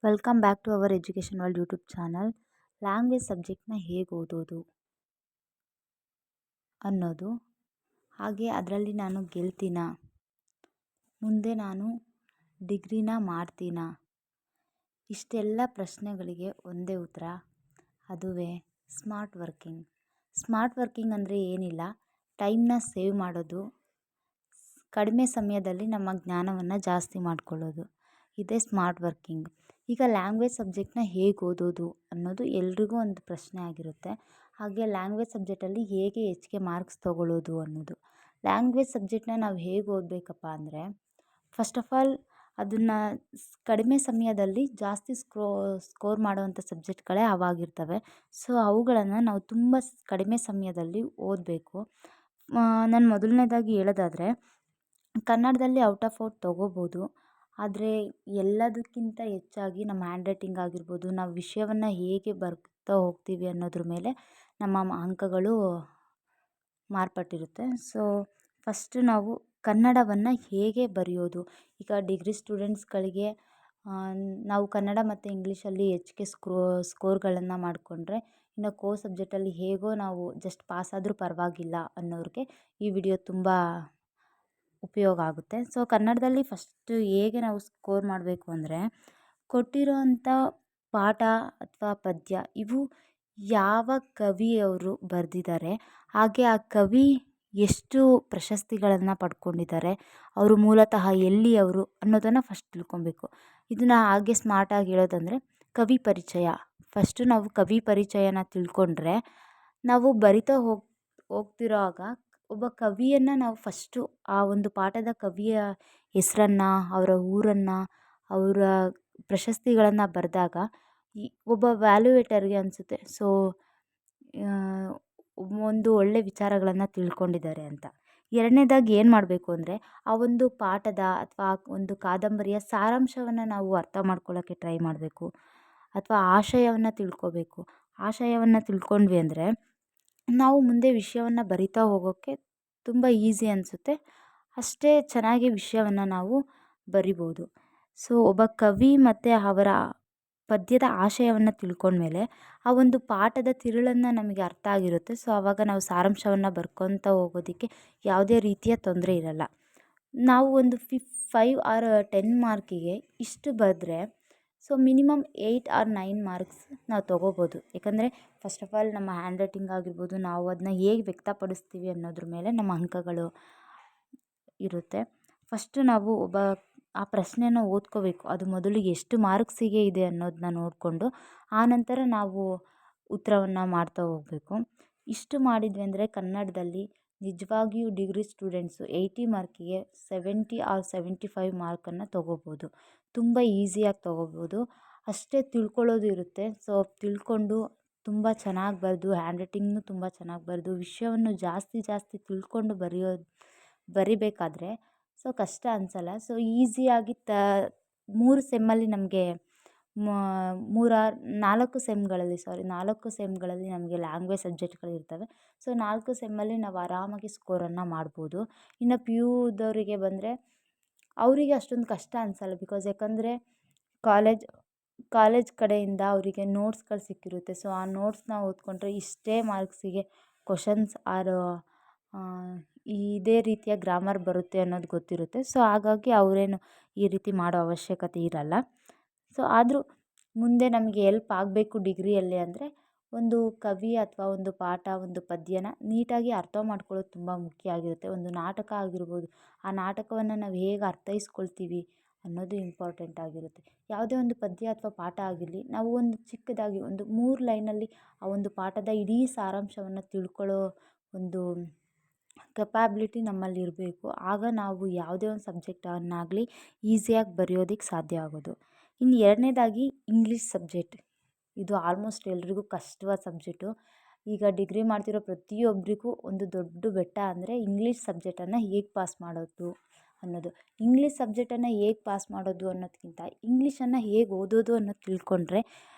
Welcome back to our education world YouTube channel. Language ಸಬ್ಜೆಕ್ಟ್ನ ಹೇಗೆ ಓದೋದು ಅನ್ನೋದು, ಹಾಗೆ ಅದರಲ್ಲಿ ನಾನು ಗೆಲ್ತೀನಾ, ಮುಂದೆ ನಾನು ಡಿಗ್ರಿನ ಮಾಡ್ತೀನಾ, ಇಷ್ಟೆಲ್ಲ ಪ್ರಶ್ನೆಗಳಿಗೆ ಒಂದೇ ಉತ್ತರ, ಅದುವೇ ಸ್ಮಾರ್ಟ್ ವರ್ಕಿಂಗ್. ಸ್ಮಾರ್ಟ್ ವರ್ಕಿಂಗ್ ಅಂದರೆ ಏನಿಲ್ಲ, ಟೈಮ್ನ ಸೇವ್ ಮಾಡೋದು, ಕಡಿಮೆ ಸಮಯದಲ್ಲಿ ನಮ್ಮ ಜ್ಞಾನವನ್ನು ಜಾಸ್ತಿ ಮಾಡ್ಕೊಳ್ಳೋದು, ಇದೇ ಸ್ಮಾರ್ಟ್ ವರ್ಕಿಂಗ್. ಈಗ ಲ್ಯಾಂಗ್ವೇಜ್ ಸಬ್ಜೆಕ್ಟ್ನ ಹೇಗೆ ಓದೋದು ಅನ್ನೋದು ಎಲ್ರಿಗೂ ಒಂದು ಪ್ರಶ್ನೆ ಆಗಿರುತ್ತೆ. ಹಾಗೆ ಲ್ಯಾಂಗ್ವೇಜ್ ಸಬ್ಜೆಕ್ಟಲ್ಲಿ ಹೇಗೆ ಹೆಚ್ಚಿಗೆ ಮಾರ್ಕ್ಸ್ ತೊಗೊಳ್ಳೋದು ಅನ್ನೋದು. ಲ್ಯಾಂಗ್ವೇಜ್ ಸಬ್ಜೆಕ್ಟ್ನ ನಾವು ಹೇಗೆ ಓದಬೇಕಪ್ಪ ಅಂದರೆ, ಫಸ್ಟ್ ಆಫ್ ಆಲ್ ಅದನ್ನು ಕಡಿಮೆ ಸಮಯದಲ್ಲಿ ಜಾಸ್ತಿ ಸ್ಕೋರ್ ಮಾಡುವಂಥ ಸಬ್ಜೆಕ್ಟ್ಗಳೇ ಅವಾಗಿರ್ತವೆ. ಸೊ ಅವುಗಳನ್ನು ನಾವು ತುಂಬ ಕಡಿಮೆ ಸಮಯದಲ್ಲಿ ಓದಬೇಕು. ನಾನು ಮೊದಲನೇದಾಗಿ ಹೇಳೋದಾದರೆ, ಕನ್ನಡದಲ್ಲಿ ಔಟ್ ಆಫ್ ಔಟ್ ತೊಗೋಬೋದು. ಆದರೆ ಎಲ್ಲದಕ್ಕಿಂತ ಹೆಚ್ಚಾಗಿ ನಮ್ಮ ಹ್ಯಾಂಡ್ ರೈಟಿಂಗ್ ಆಗಿರ್ಬೋದು, ನಾವು ವಿಷಯವನ್ನು ಹೇಗೆ ಬರ್ತಾ ಹೋಗ್ತೀವಿ ಅನ್ನೋದ್ರ ಮೇಲೆ ನಮ್ಮ ಅಂಕಗಳು ಮಾರ್ಪಟ್ಟಿರುತ್ತೆ. ಸೊ ಫಸ್ಟ್ ನಾವು ಕನ್ನಡವನ್ನು ಹೇಗೆ ಬರೆಯೋದು, ಈಗ ಡಿಗ್ರಿ ಸ್ಟೂಡೆಂಟ್ಸ್ಗಳಿಗೆ ನಾವು ಕನ್ನಡ ಮತ್ತು ಇಂಗ್ಲೀಷಲ್ಲಿ ಹೆಚ್ಚಿಗೆ ಸ್ಕೋರ್ಗಳನ್ನು ಮಾಡಿಕೊಂಡ್ರೆ, ಇನ್ನು ಸಬ್ಜೆಕ್ಟಲ್ಲಿ ಹೇಗೋ ನಾವು ಜಸ್ಟ್ ಪಾಸ್ ಆದರೂ ಪರವಾಗಿಲ್ಲ ಅನ್ನೋರಿಗೆ ಈ ವಿಡಿಯೋ ತುಂಬ ಉಪಯೋಗ ಆಗುತ್ತೆ. ಸೊ ಕನ್ನಡದಲ್ಲಿ ಫಸ್ಟು ಹೇಗೆ ನಾವು ಸ್ಕೋರ್ ಮಾಡಬೇಕು ಅಂದರೆ, ಕೊಟ್ಟಿರೋಂಥ ಪಾಠ ಅಥವಾ ಪದ್ಯ ಇವು ಯಾವ ಕವಿಯವರು ಬರೆದಿದ್ದಾರೆ, ಹಾಗೆ ಆ ಕವಿ ಎಷ್ಟು ಪ್ರಶಸ್ತಿಗಳನ್ನು ಪಡ್ಕೊಂಡಿದ್ದಾರೆ, ಅವರು ಮೂಲತಃ ಎಲ್ಲಿಯವರು ಅನ್ನೋದನ್ನು ಫಸ್ಟ್ ತಿಳ್ಕೊಬೇಕು. ಇದನ್ನು ಹಾಗೆ ಸ್ಮಾರ್ಟಾಗಿ ಹೇಳೋದಂದರೆ, ಕವಿ ಪರಿಚಯ. ಫಸ್ಟು ನಾವು ಕವಿ ಪರಿಚಯನ ತಿಳ್ಕೊಂಡ್ರೆ, ನಾವು ಬರಿತಾ ಹೋಗ್ತಿರೋವಾಗ ಒಬ್ಬ ಕವಿಯನ್ನು ನಾವು ಫಸ್ಟು ಆ ಒಂದು ಪಾಠದ ಕವಿಯ ಹೆಸರನ್ನು, ಅವರ ಊರನ್ನು, ಅವರ ಪ್ರಶಸ್ತಿಗಳನ್ನು ಬರೆದಾಗ ಒಬ್ಬ ವ್ಯಾಲ್ಯೂಯೇಟರ್ಗೆ ಅನಿಸುತ್ತೆ, ಸೊ ಒಂದು ಒಳ್ಳೆ ವಿಚಾರಗಳನ್ನು ತಿಳ್ಕೊಂಡಿದ್ದಾರೆ ಅಂತ. ಎರಡನೇದಾಗಿ ಏನು ಮಾಡಬೇಕು ಅಂದರೆ, ಆ ಒಂದು ಪಾಠದ ಅಥವಾ ಒಂದು ಕಾದಂಬರಿಯ ಸಾರಾಂಶವನ್ನು ನಾವು ಅರ್ಥ ಮಾಡ್ಕೊಳ್ಳೋಕ್ಕೆ ಟ್ರೈ ಮಾಡಬೇಕು, ಅಥವಾ ಆಶಯವನ್ನು ತಿಳ್ಕೋಬೇಕು. ಆಶಯವನ್ನು ತಿಳ್ಕೊಂಡ್ವಿ ಅಂದರೆ ನಾವು ಮುಂದೆ ವಿಷಯವನ್ನು ಬರಿತಾ ಹೋಗೋಕ್ಕೆ ತುಂಬ ಈಸಿ ಅನಿಸುತ್ತೆ, ಅಷ್ಟೇ ಚೆನ್ನಾಗಿ ವಿಷಯವನ್ನು ನಾವು ಬರಿಬೋದು. ಸೊ ಒಬ್ಬ ಕವಿ ಮತ್ತು ಅವರ ಪದ್ಯದ ಆಶಯವನ್ನು ತಿಳ್ಕೊಂಡ್ಮೇಲೆ ಆ ಒಂದು ಪಾಠದ ತಿರುಳನ್ನು ನಮಗೆ ಅರ್ಥ ಆಗಿರುತ್ತೆ. ಸೊ ಆವಾಗ ನಾವು ಸಾರಾಂಶವನ್ನು ಬರ್ಕೊತಾ ಹೋಗೋದಕ್ಕೆ ಯಾವುದೇ ರೀತಿಯ ತೊಂದರೆ ಇರಲ್ಲ. ನಾವು ಒಂದು 5 ಆರ್ 10 ಮಾರ್ಕಿಗೆ ಇಷ್ಟು ಬರೆದ್ರೆ, ಸೊ ಮಿನಿಮಮ್ 8 ಆರ್ 9 ಮಾರ್ಕ್ಸ್ ನಾವು ತೊಗೋಬೋದು. ಯಾಕಂದರೆ ಫಸ್ಟ್ ಆಫ್ ಆಲ್ ನಮ್ಮ ಹ್ಯಾಂಡ್ ರೈಟಿಂಗ್ ಆಗಿರ್ಬೋದು, ನಾವು ಅದನ್ನ ಹೇಗೆ ವ್ಯಕ್ತಪಡಿಸ್ತೀವಿ ಅನ್ನೋದ್ರ ಮೇಲೆ ನಮ್ಮ ಅಂಕಗಳು ಇರುತ್ತೆ. ಫಸ್ಟು ನಾವು ಆ ಪ್ರಶ್ನೆನ ಓದ್ಕೋಬೇಕು. ಅದು ಮೊದಲಿಗೆ ಎಷ್ಟು ಮಾರ್ಕ್ಸಿಗೆ ಇದೆ ಅನ್ನೋದನ್ನ ನೋಡಿಕೊಂಡು ಆನಂತರ ನಾವು ಉತ್ತರವನ್ನು ಮಾಡ್ತಾ ಹೋಗಬೇಕು. ಇಷ್ಟು ಮಾಡಿದ್ವಿ ಅಂದರೆ ಕನ್ನಡದಲ್ಲಿ ನಿಜವಾಗಿಯೂ ಡಿಗ್ರಿ ಸ್ಟೂಡೆಂಟ್ಸು 80 ಮಾರ್ಕಿಗೆ 70 ಆರ್ 75 ಮಾರ್ಕನ್ನು ತೊಗೋಬೋದು. ತುಂಬ ಈಸಿಯಾಗಿ ತೊಗೋಬೋದು. ಅಷ್ಟೇ ತಿಳ್ಕೊಳ್ಳೋದು ಇರುತ್ತೆ. ಸೊ ತಿಳ್ಕೊಂಡು ತುಂಬ ಚೆನ್ನಾಗಿ ಬರೆದು, ಹ್ಯಾಂಡ್ ರೈಟಿಂಗ್ನು ತುಂಬ ಚೆನ್ನಾಗಿ ಬರೆದು, ವಿಷಯವನ್ನು ಜಾಸ್ತಿ ತಿಳ್ಕೊಂಡು ಬರಿಬೇಕಾದ್ರೆ ಸೊ ಕಷ್ಟ ಅನಿಸಲ್ಲ. ಸೊ ಈಸಿಯಾಗಿ 3 ಸೆಮ್ಮಲ್ಲಿ ನಮಗೆ 4 ಸೆಮ್ಗಳಲ್ಲಿ ನಮಗೆ ಲ್ಯಾಂಗ್ವೇಜ್ ಸಬ್ಜೆಕ್ಟ್ಗಳಿರ್ತವೆ. ಸೊ 4 ಸೆಮ್ಮಲ್ಲಿ ನಾವು ಆರಾಮಾಗಿ ಸ್ಕೋರನ್ನು ಮಾಡ್ಬೋದು. ಇನ್ನು ಪಿ ಯುದವರಿಗೆ ಬಂದರೆ ಅವರಿಗೆ ಅಷ್ಟೊಂದು ಕಷ್ಟ ಅನಿಸಲ್ಲ. ಯಾಕಂದರೆ ಕಾಲೇಜ್ ಕಡೆಯಿಂದ ಅವರಿಗೆ ನೋಟ್ಸ್ಗಳು ಸಿಕ್ಕಿರುತ್ತೆ. ಸೊ ಆ ನೋಟ್ಸ್ನ ಓದ್ಕೊಂಡ್ರೆ ಇಷ್ಟೇ ಮಾರ್ಕ್ಸಿಗೆ ಕ್ವಶನ್ಸ್ ಆರ್ ಇದೇ ರೀತಿಯ ಗ್ರಾಮರ್ ಬರುತ್ತೆ ಅನ್ನೋದು ಗೊತ್ತಿರುತ್ತೆ. ಸೊ ಹಾಗಾಗಿ ಅವರೇನು ಈ ರೀತಿ ಮಾಡೋ ಅವಶ್ಯಕತೆ ಇರಲ್ಲ. ಸೊ ಆದರೂ ಮುಂದೆ ನಮಗೆ ಎಲ್ಪ್ ಆಗಬೇಕು ಡಿಗ್ರಿಯಲ್ಲಿ ಅಂದರೆ, ಒಂದು ಕವಿ ಅಥವಾ ಒಂದು ಪಾಠ, ಒಂದು ಪದ್ಯನ ನೀಟಾಗಿ ಅರ್ಥ ಮಾಡ್ಕೊಳ್ಳೋದು ತುಂಬ ಮುಖ್ಯ ಆಗಿರುತ್ತೆ. ಒಂದು ನಾಟಕ ಆಗಿರ್ಬೋದು, ಆ ನಾಟಕವನ್ನು ನಾವು ಹೇಗೆ ಅರ್ಥೈಸ್ಕೊಳ್ತೀವಿ ಅನ್ನೋದು ಇಂಪಾರ್ಟೆಂಟ್ ಆಗಿರುತ್ತೆ. ಯಾವುದೇ ಒಂದು ಪದ್ಯ ಅಥವಾ ಪಾಠ ಆಗಿರಲಿ, ನಾವು ಒಂದು ಚಿಕ್ಕದಾಗಿ ಒಂದು 3 ಲೈನಲ್ಲಿ ಆ ಒಂದು ಪಾಠದ ಇಡೀ ಸಾರಾಂಶವನ್ನು ತಿಳ್ಕೊಳ್ಳೋ ಒಂದು ಕೆಪಾಬಿಲಿಟಿ ನಮ್ಮಲ್ಲಿರಬೇಕು. ಆಗ ನಾವು ಯಾವುದೇ ಒಂದು ಸಬ್ಜೆಕ್ಟನ್ನಾಗಲಿ ಈಸಿಯಾಗಿ ಬರೆಯೋದಕ್ಕೆ ಸಾಧ್ಯ ಆಗೋದು. ಇನ್ನು ಎರಡನೇದಾಗಿ ಇಂಗ್ಲೀಷ್ ಸಬ್ಜೆಕ್ಟ್. ಇದು ಆಲ್ಮೋಸ್ಟ್ ಎಲ್ರಿಗೂ ಕಷ್ಟವಾದ ಸಬ್ಜೆಕ್ಟು. ಈಗ ಡಿಗ್ರಿ ಮಾಡ್ತಿರೋ ಪ್ರತಿಯೊಬ್ಬರಿಗೂ ಒಂದು ದೊಡ್ಡ ಬೆಟ್ಟ ಅಂದರೆ ಇಂಗ್ಲೀಷ್ ಸಬ್ಜೆಕ್ಟನ್ನು ಹೇಗೆ ಪಾಸ್ ಮಾಡೋದು ಅನ್ನೋದು. ಇಂಗ್ಲೀಷ್ ಸಬ್ಜೆಕ್ಟನ್ನು ಹೇಗೆ ಪಾಸ್ ಮಾಡೋದು ಅನ್ನೋದಕ್ಕಿಂತ ಇಂಗ್ಲೀಷನ್ನು ಹೇಗೆ ಓದೋದು ಅನ್ನೋದು ತಿಳ್ಕೊಂಡ್ರೆ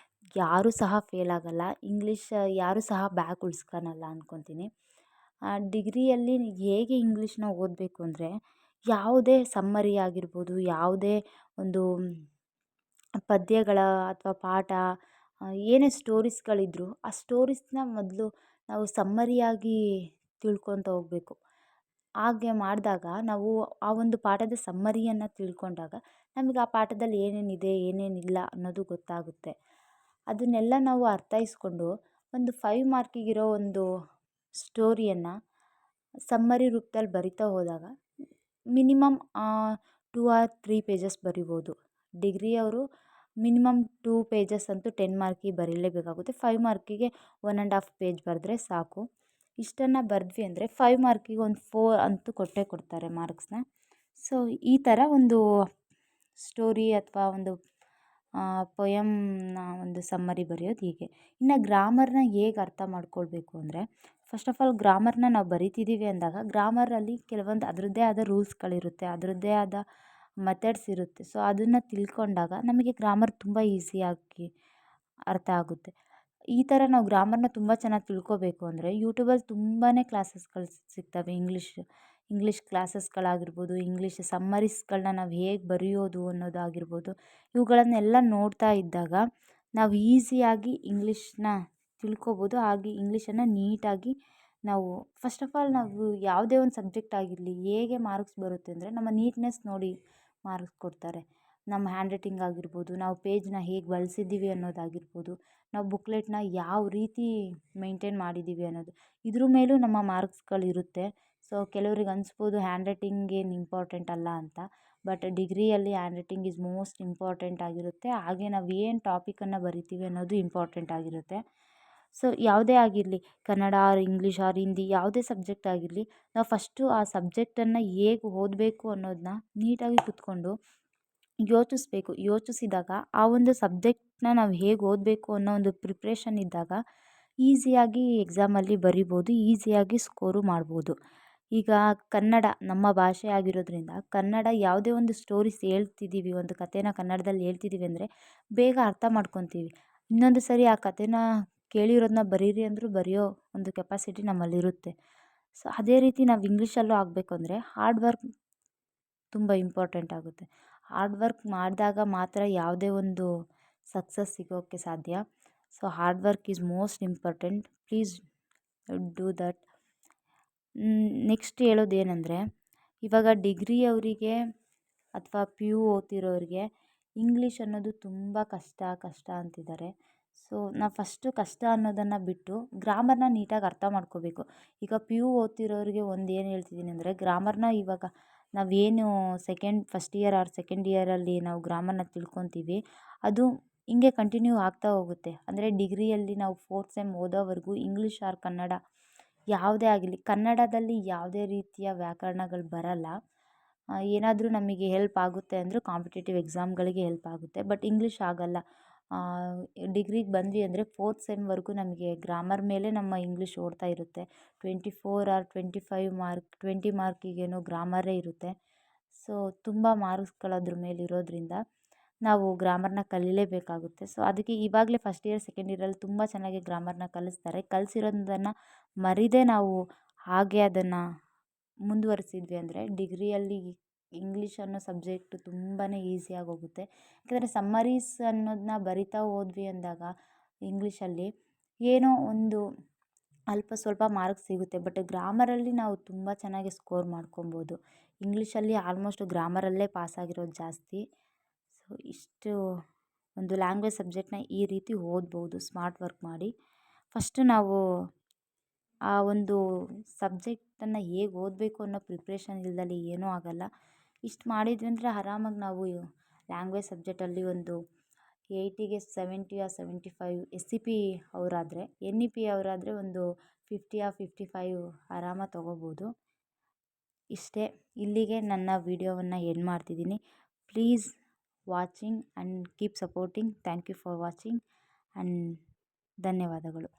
ಯಾರೂ ಸಹ ಫೇಲ್ ಆಗಲ್ಲ. ಇಂಗ್ಲೀಷ್ ಯಾರೂ ಸಹ ಬ್ಯಾಕ್ ಉಳಿಸ್ಕೊಳಲ್ಲ ಅಂದ್ಕೊತೀನಿ. ಡಿಗ್ರಿಯಲ್ಲಿ ಹೇಗೆ ಇಂಗ್ಲೀಷನ್ನ ಓದಬೇಕು ಅಂದರೆ, ಯಾವುದೇ ಸಮ್ಮರಿ ಆಗಿರ್ಬೋದು, ಯಾವುದೇ ಒಂದು ಪದ್ಯಗಳ ಅಥವಾ ಪಾಠ ಏನೇ ಸ್ಟೋರೀಸ್ಗಳಿದ್ರೂ ಆ ಸ್ಟೋರೀಸ್ನ ಮೊದಲು ನಾವು ಸಮ್ಮರಿಯಾಗಿ ತಿಳ್ಕೊತ ಹೋಗಬೇಕು. ಹಾಗೆ ಮಾಡಿದಾಗ ನಾವು ಆ ಒಂದು ಪಾಠದ ಸಮ್ಮರಿಯನ್ನು ತಿಳ್ಕೊಂಡಾಗ ನಮಗೆ ಆ ಪಾಠದಲ್ಲಿ ಏನೇನಿದೆ ಏನೇನಿಲ್ಲ ಅನ್ನೋದು ಗೊತ್ತಾಗುತ್ತೆ. ಅದನ್ನೆಲ್ಲ ನಾವು ಅರ್ಥೈಸ್ಕೊಂಡು ಒಂದು 5 ಮಾರ್ಕಿಗಿರೋ ಒಂದು ಸ್ಟೋರಿಯನ್ನು ಸಮ್ಮರಿ ರೂಪದಲ್ಲಿ ಬರಿತಾ ಹೋದಾಗ ಮಿನಿಮಮ್ 2 ಆರ್ 3 ಪೇಜಸ್ ಬರಿಬೋದು. ಡಿಗ್ರಿಯವರು ಮಿನಿಮಮ್ 2 ಪೇಜಸ್ ಅಂತೂ 10 ಮಾರ್ಕಿಗೆ ಬರೀಲೇಬೇಕಾಗುತ್ತೆ. 5 ಮಾರ್ಕಿಗೆ 1.5 ಪೇಜ್ ಬರೆದ್ರೆ ಸಾಕು. ಇಷ್ಟನ್ನು ಬರೆದ್ವಿ ಅಂದರೆ 5 ಮಾರ್ಕಿಗೆ ಒಂದು 4 ಅಂತೂ ಕೊಟ್ಟೇ ಕೊಡ್ತಾರೆ ಮಾರ್ಕ್ಸ್ನ. ಸೊ ಈ ಥರ ಒಂದು ಸ್ಟೋರಿ ಅಥವಾ ಒಂದು ಪೊಯಮ್ನ ಒಂದು ಸಮ್ಮರಿ ಬರೆಯೋದು ಹೀಗೆ. ಇನ್ನು ಗ್ರಾಮರ್ನ ಹೇಗೆ ಅರ್ಥ ಮಾಡ್ಕೊಳ್ಬೇಕು ಅಂದರೆ, ಫಸ್ಟ್ ಆಫ್ ಆಲ್ ಗ್ರಾಮರ್ನ ನಾವು ಬರಿತಿದ್ದೀವಿ ಅಂದಾಗ ಗ್ರಾಮರಲ್ಲಿ ಕೆಲವೊಂದು ಅದರದ್ದೇ ಆದ ರೂಲ್ಸ್ಗಳಿರುತ್ತೆ, ಅದರದ್ದೇ ಆದ ಮೆಥಡ್ಸ್ ಇರುತ್ತೆ. ಸೊ ಅದನ್ನು ತಿಳ್ಕೊಂಡಾಗ ನಮಗೆ ಗ್ರಾಮರ್ ತುಂಬ ಈಸಿಯಾಗಿ ಅರ್ಥ ಆಗುತ್ತೆ. ಈ ಥರ ನಾವು ಗ್ರಾಮರ್ನ ತುಂಬ ಚೆನ್ನಾಗಿ ತಿಳ್ಕೊಬೇಕು ಅಂದರೆ ಯೂಟ್ಯೂಬಲ್ಲಿ ತುಂಬಾ ಕ್ಲಾಸಸ್ಗಳು ಸಿಗ್ತವೆ. ಇಂಗ್ಲೀಷ್ ಕ್ಲಾಸಸ್ಗಳಾಗಿರ್ಬೋದು, ಇಂಗ್ಲೀಷ್ ಸಮ್ಮರೀಸ್ಗಳನ್ನ ನಾವು ಹೇಗೆ ಬರೆಯೋದು ಅನ್ನೋದಾಗಿರ್ಬೋದು, ಇವುಗಳನ್ನೆಲ್ಲ ನೋಡ್ತಾ ಇದ್ದಾಗ ನಾವು ಈಸಿಯಾಗಿ ಇಂಗ್ಲೀಷ್ನ ತಿಳ್ಕೊಬೋದು. ಹಾಗೆ ಇಂಗ್ಲೀಷನ್ನು ನೀಟಾಗಿ ನಾವು ಫಸ್ಟ್ ಆಫ್ ಆಲ್ ನಾವು ಯಾವುದೇ ಒಂದು ಸಬ್ಜೆಕ್ಟ್ ಆಗಿರಲಿ ಹೇಗೆ ಮಾರ್ಕ್ಸ್ ಬರುತ್ತೆ ಅಂದರೆ ನಮ್ಮ ನೀಟ್ನೆಸ್ ನೋಡಿ ಮಾರ್ಕ್ಸ್ ಕೊಡ್ತಾರೆ. ನಮ್ಮ ಹ್ಯಾಂಡ್ ರೈಟಿಂಗ್ ಆಗಿರ್ಬೋದು, ನಾವು ಪೇಜ್ನ ಹೇಗೆ ಬಳಸಿದ್ದೀವಿ ಅನ್ನೋದಾಗಿರ್ಬೋದು, ನಾವು ಬುಕ್ಲೆಟ್ನ ಯಾವ ರೀತಿ ಮೇಂಟೈನ್ ಮಾಡಿದ್ದೀವಿ ಅನ್ನೋದು, ಇದ್ರ ಮೇಲೂ ನಮ್ಮ ಮಾರ್ಕ್ಸ್ಗಳಿರುತ್ತೆ. ಸೊ ಕೆಲವ್ರಿಗೆ ಅನಿಸ್ಬೋದು ಹ್ಯಾಂಡ್ ರೈಟಿಂಗ್ ಏನು ಇಂಪಾರ್ಟೆಂಟ್ ಅಲ್ಲ ಅಂತ. ಬಟ್ ಡಿಗ್ರಿಯಲ್ಲಿ hand writing is most important ಆಗಿರುತ್ತೆ. ಹಾಗೆ ನಾವು ಏನು ಟಾಪಿಕನ್ನು ಬರಿತೀವಿ ಅನ್ನೋದು ಇಂಪಾರ್ಟೆಂಟ್ ಆಗಿರುತ್ತೆ. ಸೊ ಯಾವುದೇ ಆಗಿರಲಿ, Kannada or English or Hindi ಯಾವುದೇ ಸಬ್ಜೆಕ್ಟ್ ಆಗಿರಲಿ, ನಾವು ಫಸ್ಟು ಆ ಸಬ್ಜೆಕ್ಟನ್ನು ಹೇಗೆ ಓದಬೇಕು ಅನ್ನೋದನ್ನ ನೀಟಾಗಿ ಕೂತ್ಕೊಂಡು ಯೋಚಿಸ್ಬೇಕು. ಯೋಚಿಸಿದಾಗ ಆ ಒಂದು ಸಬ್ಜೆಕ್ಟ್ನ ನಾವು ಹೇಗೆ ಓದಬೇಕು ಅನ್ನೋ ಒಂದು ಪ್ರಿಪ್ರೇಷನ್ ಇದ್ದಾಗ ಈಸಿಯಾಗಿ ಎಕ್ಸಾಮಲ್ಲಿ ಬರಿಬೋದು, ಈಸಿಯಾಗಿ ಸ್ಕೋರು ಮಾಡ್ಬೋದು. ಈಗ ಕನ್ನಡ ನಮ್ಮ ಭಾಷೆ ಆಗಿರೋದ್ರಿಂದ ಕನ್ನಡ ಯಾವುದೇ ಒಂದು ಸ್ಟೋರೀಸ್ ಹೇಳ್ತಿದ್ದೀವಿ, ಒಂದು ಕಥೆನ ಕನ್ನಡದಲ್ಲಿ ಹೇಳ್ತಿದ್ದೀವಿ ಅಂದರೆ ಬೇಗ ಅರ್ಥ ಮಾಡ್ಕೊತೀವಿ. ಇನ್ನೊಂದು ಸರಿ ಆ ಕಥೆನ ಕೇಳಿರೋದನ್ನ ಬರೀರಿ ಅಂದರೂ ಬರೆಯೋ ಒಂದು ಕೆಪಾಸಿಟಿ ನಮ್ಮಲ್ಲಿರುತ್ತೆ. ಸೊ ಅದೇ ರೀತಿ ನಾವು ಇಂಗ್ಲೀಷಲ್ಲೂ ಆಗಬೇಕು ಅಂದರೆ ಹಾರ್ಡ್ ವರ್ಕ್ ತುಂಬ ಇಂಪಾರ್ಟೆಂಟ್ ಆಗುತ್ತೆ. ಹಾರ್ಡ್ ವರ್ಕ್ ಮಾಡಿದಾಗ ಮಾತ್ರ ಯಾವುದೇ ಒಂದು ಸಕ್ಸಸ್ ಸಿಗೋಕ್ಕೆ ಸಾಧ್ಯ. So hard work is most important. Please do that. Next ಹೇಳೋದೇನೆಂದರೆ, ಇವಾಗ ಡಿಗ್ರಿ ಅವರಿಗೆ ಅಥವಾ PU ಓದ್ತಿರೋರಿಗೆ ಇಂಗ್ಲೀಷ್ ಅನ್ನೋದು ತುಂಬ ಕಷ್ಟ ಅಂತಿದ್ದಾರೆ. ಸೊ ನಾವು ಫಸ್ಟು ಕಷ್ಟ ಅನ್ನೋದನ್ನು ಬಿಟ್ಟು ಗ್ರಾಮರ್ನ ನೀಟಾಗಿ ಅರ್ಥ ಮಾಡ್ಕೋಬೇಕು. ಈಗ PU ಓದ್ತಿರೋರಿಗೆ ಒಂದು ಏನು ಹೇಳ್ತಿದ್ದೀನಿ ಅಂದರೆ, ಗ್ರಾಮರ್ನ ಇವಾಗ ನಾವೇನು ಫಸ್ಟ್ ಇಯರ್ ಆರ್ ಸೆಕೆಂಡ್ ಇಯರಲ್ಲಿ ನಾವು ಗ್ರಾಮರ್ನ ತಿಳ್ಕೊತೀವಿ, ಅದು ಹಿಂಗೆ ಕಂಟಿನ್ಯೂ ಆಗ್ತಾ ಹೋಗುತ್ತೆ. ಅಂದರೆ ಡಿಗ್ರಿಯಲ್ಲಿ ನಾವು 4th ಸೆಮ್ ಓದೋವರೆಗೂ ಇಂಗ್ಲೀಷ್ ಆರ್ ಕನ್ನಡ ಯಾವುದೇ ಆಗಿರಲಿ, ಕನ್ನಡದಲ್ಲಿ ಯಾವುದೇ ರೀತಿಯ ವ್ಯಾಕರಣಗಳು ಬರಲ್ಲ. ಏನಾದರೂ ನಮಗೆ ಹೆಲ್ಪ್ ಆಗುತ್ತೆ ಅಂದರೆ ಕಾಂಪಿಟೇಟಿವ್ ಎಕ್ಸಾಮ್ಗಳಿಗೆ ಹೆಲ್ಪ್ ಆಗುತ್ತೆ. ಬಟ್ ಇಂಗ್ಲೀಷ್ ಆಗಲ್ಲ. ಡಿಗ್ರಿಗೆ ಬಂದ್ವಿ ಅಂದರೆ 4th ಸೆಮ್ವರೆಗೂ ನಮಗೆ ಗ್ರಾಮರ್ ಮೇಲೆ ನಮ್ಮ ಇಂಗ್ಲೀಷ್ ಓಡ್ತಾ ಇರುತ್ತೆ. 24 ಆರ್ 25 ಮಾರ್ಕ್ 20 ಮಾರ್ಕಿಗೇನೋ ಗ್ರಾಮರೇ ಇರುತ್ತೆ. ಸೊ ತುಂಬ ಮಾರ್ಕ್ಸ್ಗಳು ಅದ್ರ ಮೇಲೆ ಇರೋದ್ರಿಂದ ನಾವು ಗ್ರಾಮರ್ನ ಕಲೀಲೇಬೇಕಾಗುತ್ತೆ. ಸೊ ಅದಕ್ಕೆ ಇವಾಗಲೇ ಫಸ್ಟ್ ಇಯರ್ ಸೆಕೆಂಡ್ ಇಯರಲ್ಲಿ ತುಂಬ ಚೆನ್ನಾಗಿ ಗ್ರಾಮರ್ನ ಕಲಿಸ್ತಾರೆ. ಕಲಿಸಿರೋದನ್ನು ಮರೀದೇ ನಾವು ಹಾಗೆ ಅದನ್ನು ಮುಂದುವರಿಸಿದ್ವಿ ಅಂದರೆ ಡಿಗ್ರಿಯಲ್ಲಿ ಇಂಗ್ಲೀಷ್ ಅನ್ನೋ ಸಬ್ಜೆಕ್ಟು ತುಂಬಾ ಈಸಿಯಾಗಿ ಹೋಗುತ್ತೆ. ಯಾಕಂದರೆ ಸಮ್ಮರೀಸ್ ಅನ್ನೋದನ್ನ ಬರಿತಾ ಹೋದ್ವಿ ಅಂದಾಗ ಇಂಗ್ಲೀಷಲ್ಲಿ ಏನೋ ಒಂದು ಅಲ್ಪ ಸ್ವಲ್ಪ ಮಾರ್ಕ್ಸ್ ಸಿಗುತ್ತೆ. ಬಟ್ ಗ್ರಾಮರಲ್ಲಿ ನಾವು ತುಂಬ ಚೆನ್ನಾಗಿ ಸ್ಕೋರ್ ಮಾಡ್ಕೊಬೋದು. ಇಂಗ್ಲೀಷಲ್ಲಿ ಆಲ್ಮೋಸ್ಟ್ ಗ್ರಾಮರಲ್ಲೇ ಪಾಸಾಗಿರೋದು ಜಾಸ್ತಿ. ಸೊ ಇಷ್ಟು ಒಂದು ಲ್ಯಾಂಗ್ವೇಜ್ ಸಬ್ಜೆಕ್ಟ್ನ ಈ ರೀತಿ ಓದ್ಬೋದು ಸ್ಮಾರ್ಟ್ ವರ್ಕ್ ಮಾಡಿ. ಫಸ್ಟು ನಾವು ಆ ಒಂದು ಸಬ್ಜೆಕ್ಟನ್ನು ಹೇಗೆ ಓದಬೇಕು ಅನ್ನೋ ಪ್ರಿಪ್ರೇಷನ್ ಇಲ್ದಲ್ಲಿ ಏನೂ ಆಗಲ್ಲ. ಇಷ್ಟು ಮಾಡಿದ್ವಿ ಅಂದರೆ ಆರಾಮಾಗಿ ನಾವು ಲ್ಯಾಂಗ್ವೇಜ್ ಸಬ್ಜೆಕ್ಟಲ್ಲಿ ಒಂದು 80ಗೆ 70 ಆರ್ 75 SEP ಅವರಾದರೆ, NEP ಅವರಾದರೆ ಒಂದು 50 ಆರ್ 55 ಆರಾಮಾಗಿ ತೊಗೋಬೋದು. ಇಷ್ಟೇ, ಇಲ್ಲಿಗೆ ನನ್ನ ವಿಡಿಯೋವನ್ನು ಎಂಡ್ ಮಾಡ್ತಿದ್ದೀನಿ. Please watching and keep supporting. Thank you for watching and ಧನ್ಯವಾದಗಳು.